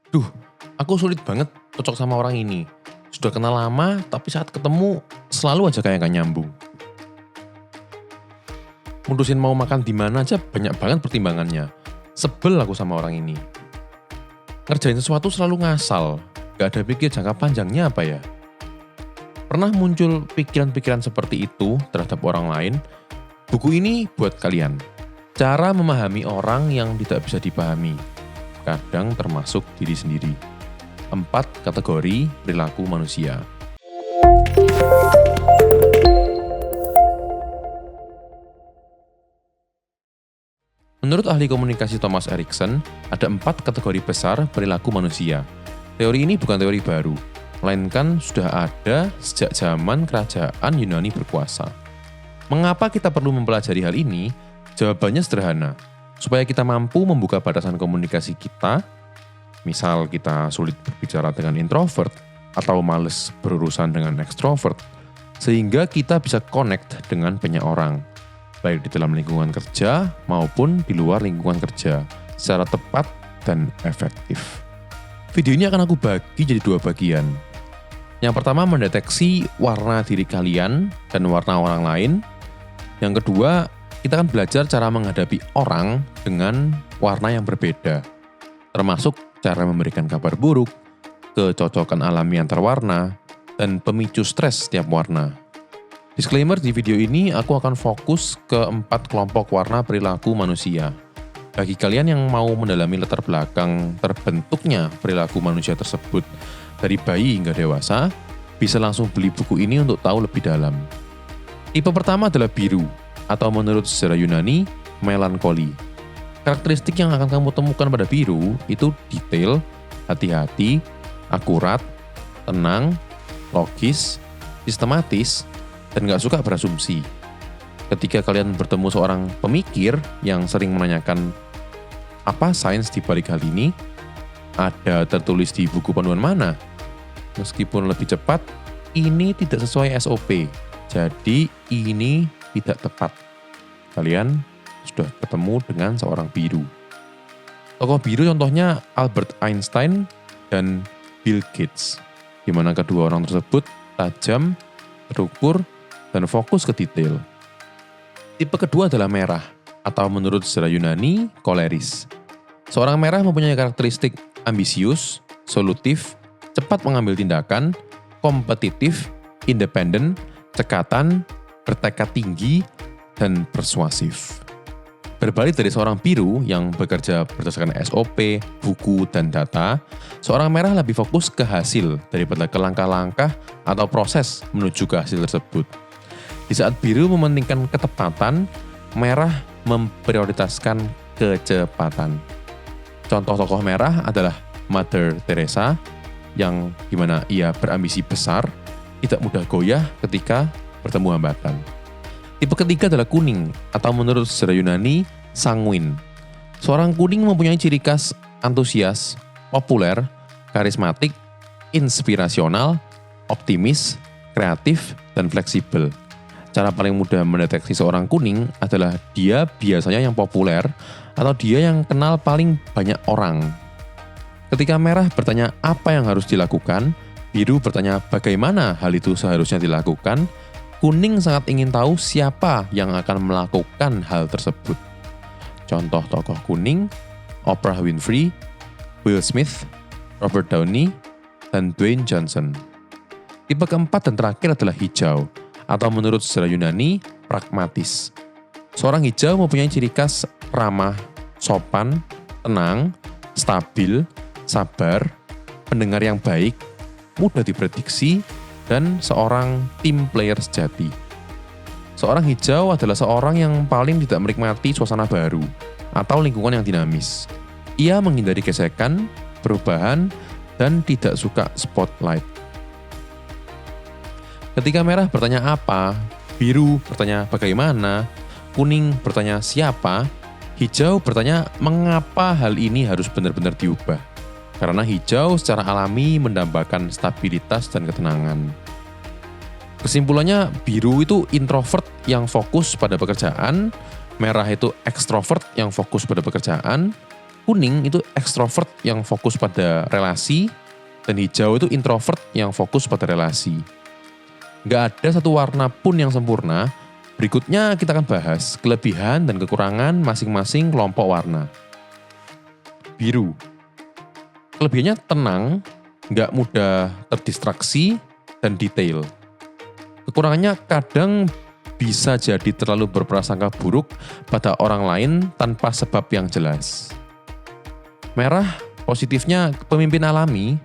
Duh, aku sulit banget cocok sama orang ini. Sudah kenal lama, tapi saat ketemu selalu aja kayak gak nyambung. Mutusin mau makan di mana aja banyak banget pertimbangannya. Sebel aku sama orang ini. Ngerjain sesuatu selalu ngasal. Gak ada pikir jangka panjangnya apa ya? Pernah muncul pikiran-pikiran seperti itu terhadap orang lain? Buku ini buat kalian. Cara memahami orang yang tidak bisa dipahami. Kadang termasuk diri sendiri. 4 kategori perilaku manusia. Menurut ahli komunikasi Thomas Erikson, ada 4 kategori besar perilaku manusia. Teori ini bukan teori baru, melainkan sudah ada sejak zaman kerajaan Yunani berkuasa. Mengapa kita perlu mempelajari hal ini? Jawabannya sederhana, supaya kita mampu membuka batasan komunikasi kita. Misal kita sulit berbicara dengan introvert atau males berurusan dengan ekstrovert, sehingga kita bisa connect dengan banyak orang, baik di dalam lingkungan kerja maupun di luar lingkungan kerja, secara tepat dan efektif. Video ini akan aku bagi jadi 2 bagian. Yang pertama mendeteksi warna diri kalian dan warna orang lain. Yang kedua, kita akan belajar cara menghadapi orang dengan warna yang berbeda, termasuk cara memberikan kabar buruk, kecocokan alami antar warna, dan pemicu stres setiap warna. Disclaimer, di video ini aku akan fokus ke 4 kelompok warna perilaku manusia. Bagi kalian yang mau mendalami latar belakang terbentuknya perilaku manusia tersebut dari bayi hingga dewasa, bisa langsung beli buku ini untuk tahu lebih dalam. Tipe pertama adalah biru, atau menurut sejarah Yunani, melankoli. Karakteristik yang akan kamu temukan pada biru itu detail, hati-hati, akurat, tenang, logis, sistematis, dan gak suka berasumsi. Ketika kalian bertemu seorang pemikir yang sering menanyakan apa sains di balik hal ini, ada tertulis di buku panduan mana? Meskipun lebih cepat, ini tidak sesuai SOP, jadi ini tidak tepat. Kalian sudah ketemu dengan seorang biru. Tokoh biru contohnya Albert Einstein dan Bill Gates, di mana kedua orang tersebut tajam, terukur, dan fokus ke detail. Tipe kedua adalah merah, atau menurut sejarah Yunani, koleris. Seorang merah mempunyai karakteristik ambisius, solutif, cepat mengambil tindakan, kompetitif, independen, cekatan, bertekad tinggi, dan persuasif. Berbalik dari seorang biru yang bekerja berdasarkan SOP, buku, dan data, seorang merah lebih fokus ke hasil daripada ke langkah-langkah atau proses menuju ke hasil tersebut. Di saat biru mementingkan ketepatan, merah memprioritaskan kecepatan. Contoh tokoh merah adalah Mother Teresa, yang dimana ia berambisi besar, tidak mudah goyah ketika bertemu hambatan. Tipe ketiga adalah kuning, atau menurut sejarah Yunani, sanguin. Seorang kuning mempunyai ciri khas antusias, populer, karismatik, inspirasional, optimis, kreatif, dan fleksibel. Cara paling mudah mendeteksi seorang kuning adalah dia biasanya yang populer atau dia yang kenal paling banyak orang. Ketika merah bertanya apa yang harus dilakukan, biru bertanya bagaimana hal itu seharusnya dilakukan, kuning sangat ingin tahu siapa yang akan melakukan hal tersebut. Contoh tokoh kuning, Oprah Winfrey, Will Smith, Robert Downey, dan Dwayne Johnson. Tipe keempat dan terakhir adalah hijau, atau menurut sejarah Yunani, pragmatis. Seorang hijau mempunyai ciri khas ramah, sopan, tenang, stabil, sabar, pendengar yang baik, mudah diprediksi, dan seorang team player sejati. Seorang hijau adalah seorang yang paling tidak menikmati suasana baru atau lingkungan yang dinamis. Ia menghindari gesekan, perubahan, dan tidak suka spotlight. Ketika merah bertanya apa, biru bertanya bagaimana, kuning bertanya siapa, hijau bertanya mengapa hal ini harus benar-benar diubah. Karena hijau secara alami mendambakan stabilitas dan ketenangan. Kesimpulannya, biru itu introvert yang fokus pada pekerjaan, merah itu ekstrovert yang fokus pada pekerjaan, Kuning itu ekstrovert yang fokus pada relasi, dan hijau itu introvert yang fokus pada relasi. Nggak ada satu warna pun yang sempurna. Berikutnya kita akan bahas kelebihan dan kekurangan masing-masing kelompok warna. Biru. Kelebihannya tenang, nggak mudah terdistraksi, dan detail. Kekurangannya kadang bisa jadi terlalu berprasangka buruk pada orang lain tanpa sebab yang jelas. Merah, positifnya pemimpin alami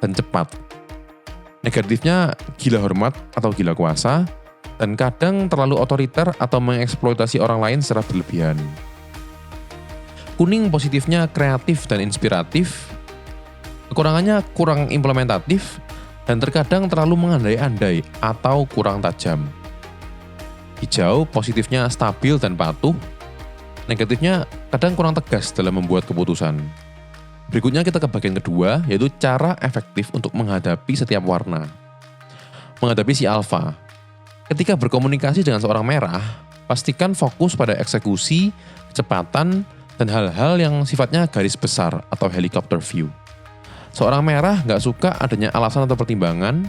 dan cepat. Negatifnya gila hormat atau gila kuasa, dan kadang terlalu otoriter atau mengeksploitasi orang lain secara berlebihan. Kuning positifnya kreatif dan inspiratif. Kekurangannya kurang implementatif dan terkadang terlalu mengandai-andai atau kurang tajam. Hijau positifnya stabil dan patuh. Negatifnya kadang kurang tegas dalam membuat keputusan. Berikutnya kita ke bagian kedua, yaitu cara efektif untuk menghadapi setiap warna. Menghadapi si alfa. Ketika berkomunikasi dengan seorang merah, pastikan fokus pada eksekusi, kecepatan, dan hal-hal yang sifatnya garis besar atau helicopter view. Seorang merah nggak suka adanya alasan atau pertimbangan,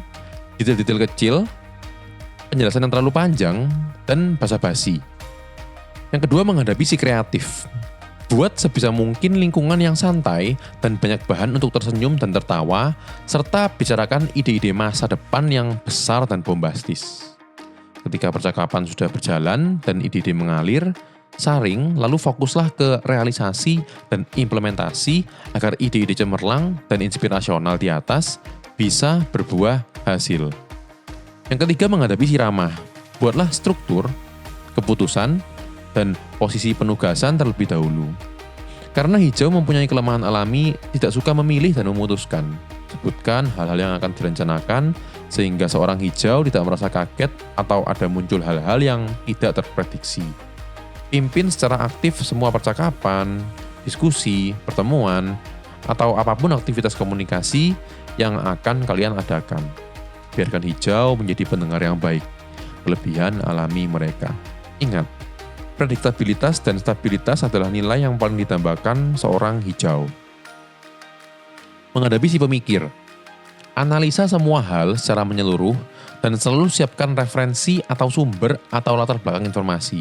detail-detail kecil, penjelasan yang terlalu panjang, dan basa-basi. Yang kedua, menghadapi si kreatif. Buat sebisa mungkin lingkungan yang santai dan banyak bahan untuk tersenyum dan tertawa, serta bicarakan ide-ide masa depan yang besar dan bombastis. Ketika percakapan sudah berjalan dan ide-ide mengalir, saring, lalu fokuslah ke realisasi dan implementasi agar ide-ide cemerlang dan inspirasional di atas bisa berbuah hasil. Yang ketiga, menghadapi si ramah. Buatlah struktur, keputusan, dan posisi penugasan terlebih dahulu. Karena hijau mempunyai kelemahan alami, tidak suka memilih dan memutuskan. Sebutkan hal-hal yang akan direncanakan, sehingga seorang hijau tidak merasa kaget atau ada muncul hal-hal yang tidak terprediksi. Pimpin secara aktif semua percakapan, diskusi, pertemuan, atau apapun aktivitas komunikasi yang akan kalian adakan. Biarkan hijau menjadi pendengar yang baik, kelebihan alami mereka. Ingat, prediktabilitas dan stabilitas adalah nilai yang paling ditambahkan seorang hijau. Menghadapi si pemikir. Analisa semua hal secara menyeluruh dan selalu siapkan referensi atau sumber atau latar belakang informasi.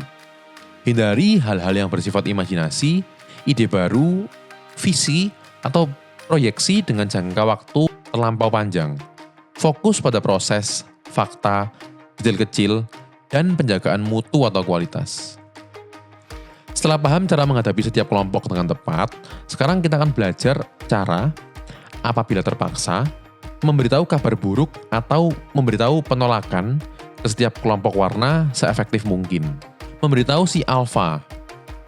Hindari hal-hal yang bersifat imajinasi, ide baru, visi, atau proyeksi dengan jangka waktu terlampau panjang. Fokus pada proses, fakta, detail kecil, dan penjagaan mutu atau kualitas. Setelah paham cara menghadapi setiap kelompok dengan tepat, sekarang kita akan belajar cara, apabila terpaksa, memberitahu kabar buruk atau memberitahu penolakan ke setiap kelompok warna seefektif mungkin. Memberitahu si alfa.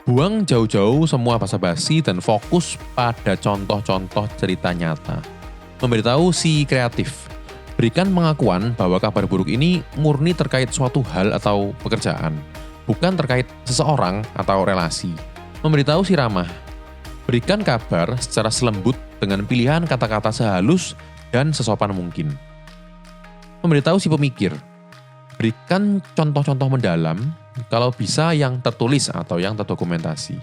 Buang jauh-jauh semua basa-basi dan fokus pada contoh-contoh cerita nyata. Memberitahu si kreatif. Berikan pengakuan bahwa kabar buruk ini murni terkait suatu hal atau pekerjaan, bukan terkait seseorang atau relasi. Memberitahu si ramah. Berikan kabar secara selembut dengan pilihan kata-kata sehalus dan sesopan mungkin. Memberitahu si pemikir. Berikan contoh-contoh mendalam, kalau bisa yang tertulis atau yang terdokumentasi.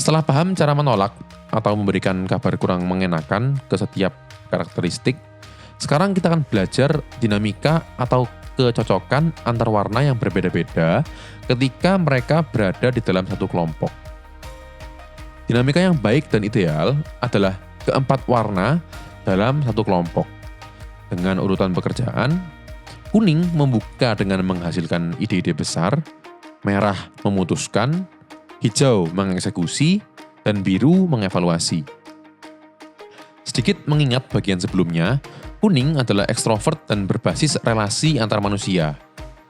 Setelah paham cara menolak atau memberikan kabar kurang mengenakan ke setiap karakteristik, sekarang kita akan belajar dinamika atau kecocokan antar warna yang berbeda-beda ketika mereka berada di dalam satu kelompok. Dinamika yang baik dan ideal adalah keempat warna dalam satu kelompok. Dengan urutan pekerjaan, kuning membuka dengan menghasilkan ide-ide besar, merah memutuskan, hijau mengeksekusi, dan biru mengevaluasi. Sedikit mengingat bagian sebelumnya, kuning adalah ekstrovert dan berbasis relasi antar manusia.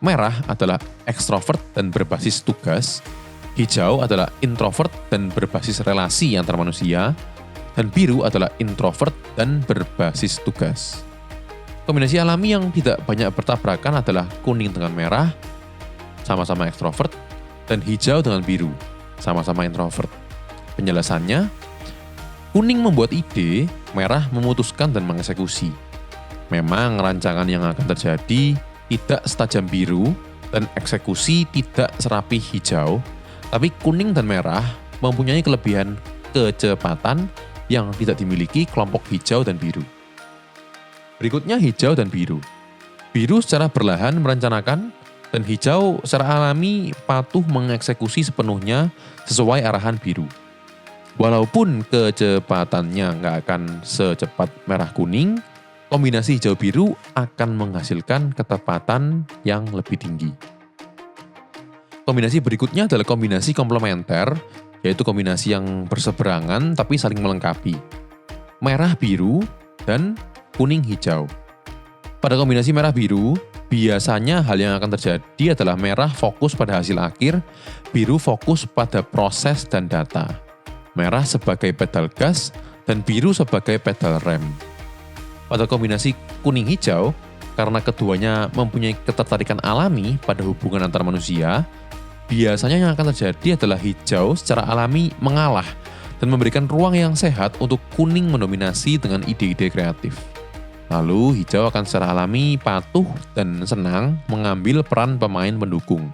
Merah adalah ekstrovert dan berbasis tugas. Hijau adalah introvert dan berbasis relasi antar manusia. Dan biru adalah introvert dan berbasis tugas. Kombinasi alami yang tidak banyak bertabrakan adalah kuning dengan merah, sama-sama ekstrovert, dan hijau dengan biru, sama-sama introvert. Penjelasannya, kuning membuat ide, merah memutuskan dan mengeksekusi. Memang rancangan yang akan terjadi tidak setajam biru dan eksekusi tidak serapi hijau, tapi kuning dan merah mempunyai kelebihan kecepatan yang tidak dimiliki kelompok hijau dan biru. Berikutnya hijau dan biru. Biru secara berlahan merencanakan, dan hijau secara alami patuh mengeksekusi sepenuhnya sesuai arahan biru. Walaupun kecepatannya nggak akan secepat merah kuning, kombinasi hijau biru akan menghasilkan ketepatan yang lebih tinggi. Kombinasi berikutnya adalah kombinasi komplementer, yaitu kombinasi yang berseberangan tapi saling melengkapi. Merah biru dan kuning hijau. Pada kombinasi merah biru, biasanya hal yang akan terjadi adalah merah fokus pada hasil akhir, biru fokus pada proses dan data. Merah sebagai pedal gas, dan biru sebagai pedal rem. Pada kombinasi kuning hijau, karena keduanya mempunyai ketertarikan alami pada hubungan antar manusia, biasanya yang akan terjadi adalah hijau secara alami mengalah dan memberikan ruang yang sehat untuk kuning mendominasi dengan ide-ide kreatif. Lalu hijau akan secara alami patuh dan senang mengambil peran pemain pendukung,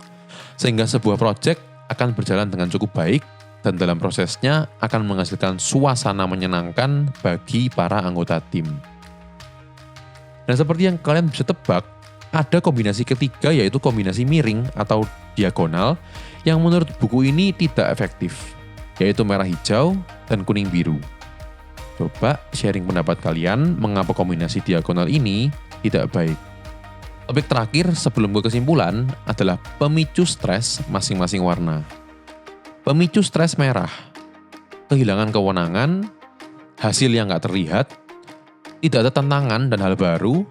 sehingga sebuah proyek akan berjalan dengan cukup baik dan dalam prosesnya akan menghasilkan suasana menyenangkan bagi para anggota tim. Dan seperti yang kalian bisa tebak, ada kombinasi ketiga yaitu kombinasi miring atau diagonal yang menurut buku ini tidak efektif, yaitu merah hijau dan kuning biru. Coba sharing pendapat kalian mengapa kombinasi diagonal ini tidak baik. Topik terakhir sebelum ke kesimpulan adalah pemicu stres masing-masing warna. Pemicu stres merah, kehilangan kewenangan, hasil yang nggak terlihat, tidak ada tantangan dan hal baru,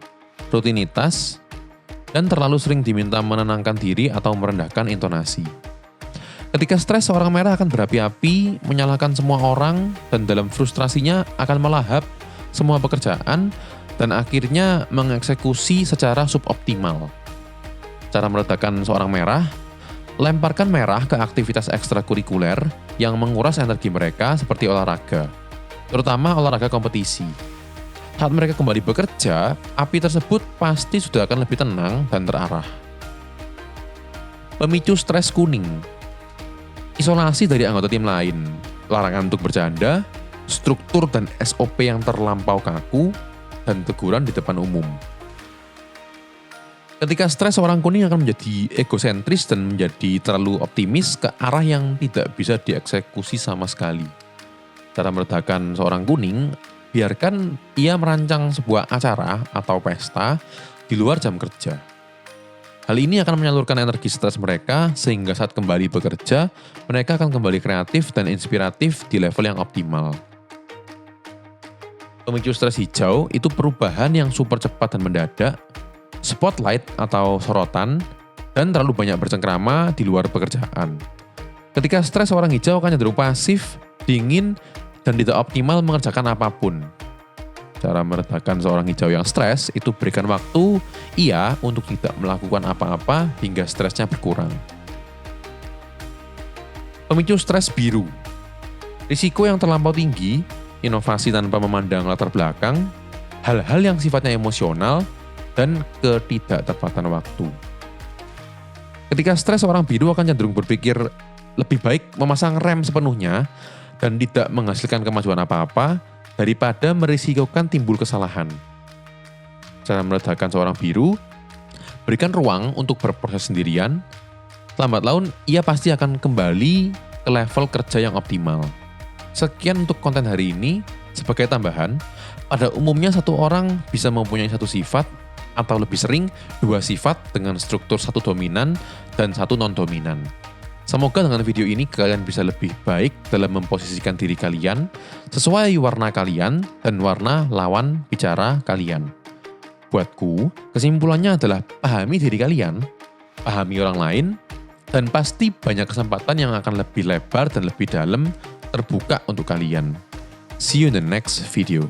rutinitas, dan terlalu sering diminta menenangkan diri atau merendahkan intonasi. Ketika stres, seorang merah akan berapi-api, menyalahkan semua orang, dan dalam frustrasinya akan melahap semua pekerjaan, dan akhirnya mengeksekusi secara suboptimal. Cara meredakan seorang merah, lemparkan merah ke aktivitas ekstrakurikuler yang menguras energi mereka seperti olahraga, terutama olahraga kompetisi. Saat mereka kembali bekerja, api tersebut pasti sudah akan lebih tenang dan terarah. Pemicu stres kuning, isolasi dari anggota tim lain, larangan untuk bercanda, struktur dan SOP yang terlampau kaku, dan teguran di depan umum. Ketika stres, orang kuning akan menjadi egosentris dan menjadi terlalu optimis ke arah yang tidak bisa dieksekusi sama sekali. Cara meredakan seorang kuning, biarkan ia merancang sebuah acara atau pesta di luar jam kerja. Hal ini akan menyalurkan energi stres mereka sehingga saat kembali bekerja, mereka akan kembali kreatif dan inspiratif di level yang optimal. Pemicu stres hijau itu perubahan yang super cepat dan mendadak, spotlight atau sorotan, dan terlalu banyak bercengkrama di luar pekerjaan. Ketika stres, orang hijau akan cenderung pasif, dingin, dan tidak optimal mengerjakan apapun. Cara meredakan seorang hijau yang stres itu berikan waktu ia untuk tidak melakukan apa-apa hingga stresnya berkurang. Pemicu stres biru, risiko yang terlampau tinggi, inovasi tanpa memandang latar belakang, hal-hal yang sifatnya emosional, dan ketidaktepatan waktu. Ketika stres, orang biru akan cenderung berpikir lebih baik memasang rem sepenuhnya dan tidak menghasilkan kemajuan apa-apa daripada merisikokan timbul kesalahan. Cara meredakan seorang biru, berikan ruang untuk berproses sendirian. Lambat laun, ia pasti akan kembali ke level kerja yang optimal. Sekian untuk konten hari ini. Sebagai tambahan, pada umumnya satu orang bisa mempunyai satu sifat atau lebih sering dua sifat dengan struktur satu dominan dan satu non-dominan. Semoga dengan video ini kalian bisa lebih baik dalam memposisikan diri kalian sesuai warna kalian dan warna lawan bicara kalian. Buatku, kesimpulannya adalah pahami diri kalian, pahami orang lain, dan pasti banyak kesempatan yang akan lebih lebar dan lebih dalam terbuka untuk kalian. See you in the next video.